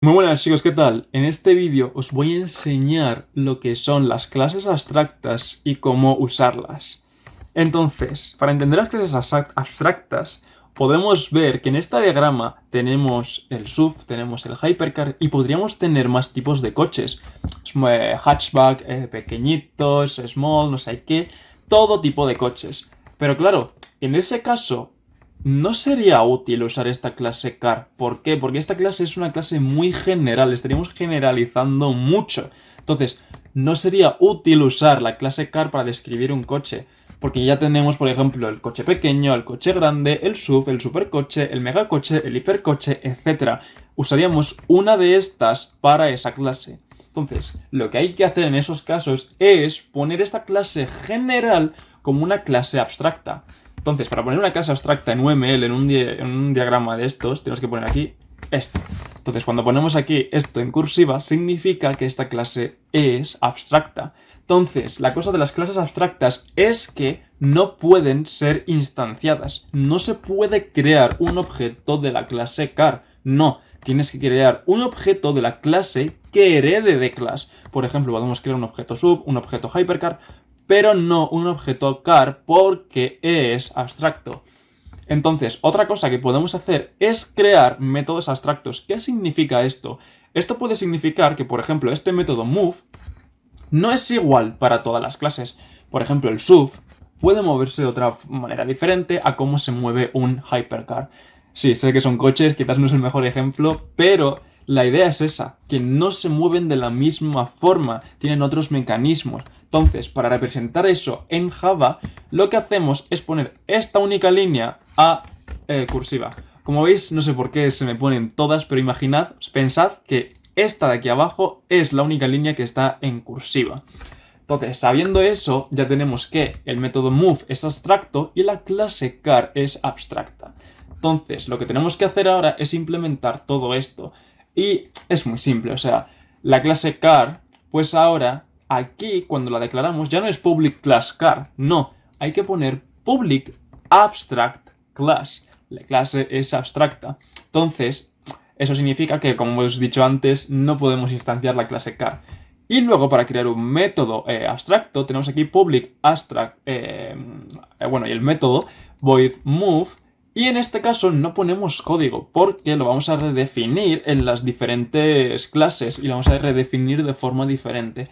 Muy buenas chicos, ¿qué tal? En este vídeo os voy a enseñar lo que son las clases abstractas y cómo usarlas. Entonces, para entender las clases abstractas, podemos ver que en este diagrama tenemos el SUV, tenemos el Hypercar y podríamos tener más tipos de coches. Hatchback, pequeñitos, small, no sé qué, todo tipo de coches. Pero claro, en ese caso no sería útil usar esta clase car. ¿Por qué? Porque esta clase es una clase muy general, estaríamos generalizando mucho. Entonces, no sería útil usar la clase car para describir un coche. Porque ya tenemos, por ejemplo, el coche pequeño, el coche grande, el SUV, el supercoche, el megacoche, el hipercoche, etc. Usaríamos una de estas para esa clase. Entonces, lo que hay que hacer en esos casos es poner esta clase general como una clase abstracta. Entonces, para poner una clase abstracta en UML, en un diagrama de estos, tenemos que poner aquí esto. Entonces, cuando ponemos aquí esto en cursiva, significa que esta clase es abstracta. Entonces, la cosa de las clases abstractas es que no pueden ser instanciadas. No se puede crear un objeto de la clase car. No, tienes que crear un objeto de la clase que herede de class. Por ejemplo, podemos crear un objeto sub, un objeto hypercar, pero no un objeto car porque es abstracto. Entonces, otra cosa que podemos hacer es crear métodos abstractos. ¿Qué significa esto? Esto puede significar que, por ejemplo, este método move no es igual para todas las clases. Por ejemplo, el SUV puede moverse de otra manera diferente a cómo se mueve un hypercar. Sí, sé que son coches, quizás no es el mejor ejemplo, pero la idea es esa, que no se mueven de la misma forma, tienen otros mecanismos. Entonces, para representar eso en Java, lo que hacemos es poner esta única línea a cursiva. Como veis, no sé por qué se me ponen todas, pero imaginad, pensad que esta de aquí abajo es la única línea que está en cursiva. Entonces, sabiendo eso, ya tenemos que el método move es abstracto y la clase car es abstracta. Entonces, lo que tenemos que hacer ahora es implementar todo esto. Y es muy simple, o sea, la clase car, pues ahora, aquí, cuando la declaramos, ya no es public class car, no, hay que poner public abstract class. La clase es abstracta. Entonces, eso significa que, como hemos dicho antes, no podemos instanciar la clase car. Y luego, para crear un método abstracto, tenemos aquí public abstract, bueno, y el método void move. Y en este caso no ponemos código, porque lo vamos a redefinir en las diferentes clases y lo vamos a redefinir de forma diferente.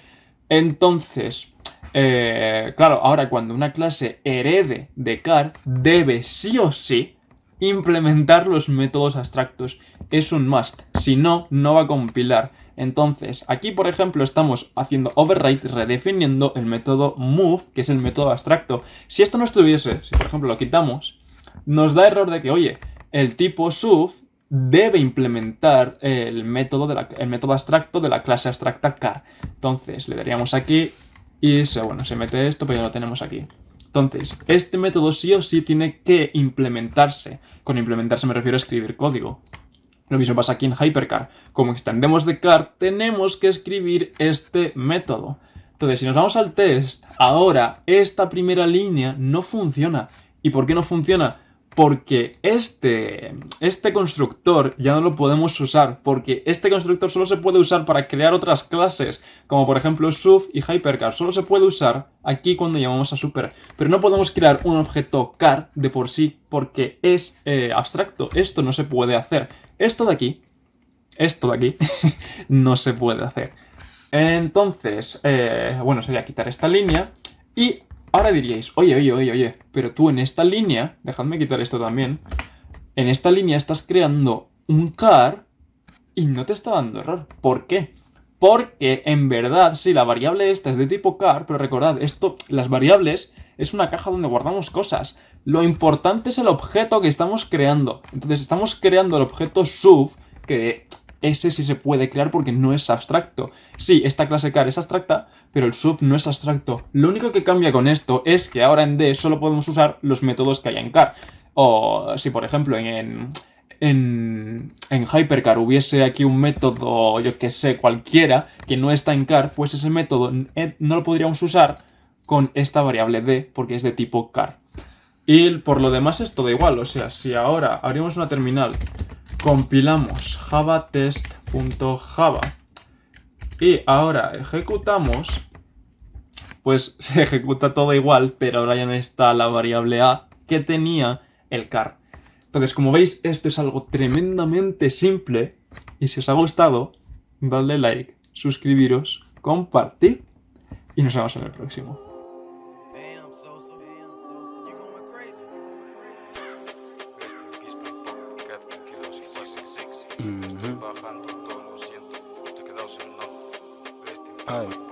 Entonces, claro, ahora cuando una clase herede de car, debe sí o sí implementar los métodos abstractos. Es un must, si no, no va a compilar. Entonces, aquí por ejemplo estamos haciendo override redefiniendo el método move, que es el método abstracto. Si esto no estuviese, si por ejemplo lo quitamos, nos da error de que, oye, el tipo sub debe implementar el método abstracto de la clase abstracta car. Entonces, le daríamos aquí y se mete esto, pero ya lo tenemos aquí. Entonces, este método sí o sí tiene que implementarse. Con implementarse me refiero a escribir código. Lo mismo pasa aquí en Hypercar. Como extendemos de car, tenemos que escribir este método. Entonces, si nos vamos al test, ahora esta primera línea no funciona. ¿Y por qué no funciona? Porque este constructor ya no lo podemos usar, porque este constructor solo se puede usar para crear otras clases, como por ejemplo sub y hypercar. Solo se puede usar aquí cuando llamamos a super, pero no podemos crear un objeto car de por sí, porque es abstracto. Esto no se puede hacer. Esto de aquí, no se puede hacer. Entonces, bueno, sería quitar esta línea y ahora diríais, oye, pero tú en esta línea, dejadme quitar esto también, en esta línea estás creando un car y no te está dando error. ¿Por qué? Porque en verdad, sí, la variable esta es de tipo car, pero recordad, las variables es una caja donde guardamos cosas. Lo importante es el objeto que estamos creando. Entonces estamos creando el objeto sub, que ese sí se puede crear porque no es abstracto. Sí, esta clase car es abstracta, pero el sub no es abstracto. Lo único que cambia con esto es que ahora en D solo podemos usar los métodos que hay en car. O si por ejemplo en Hypercar hubiese aquí un método, yo que sé, cualquiera, que no está en car, pues ese método no lo podríamos usar con esta variable d, porque es de tipo car. Y por lo demás es todo igual, o sea, si ahora abrimos una terminal compilamos javatest.java y ahora ejecutamos, pues se ejecuta todo igual, pero ahora ya no está la variable a que tenía el car. Entonces, como veis, esto es algo tremendamente simple y si os ha gustado, dadle like, suscribiros, compartid y nos vemos en el próximo. Ay.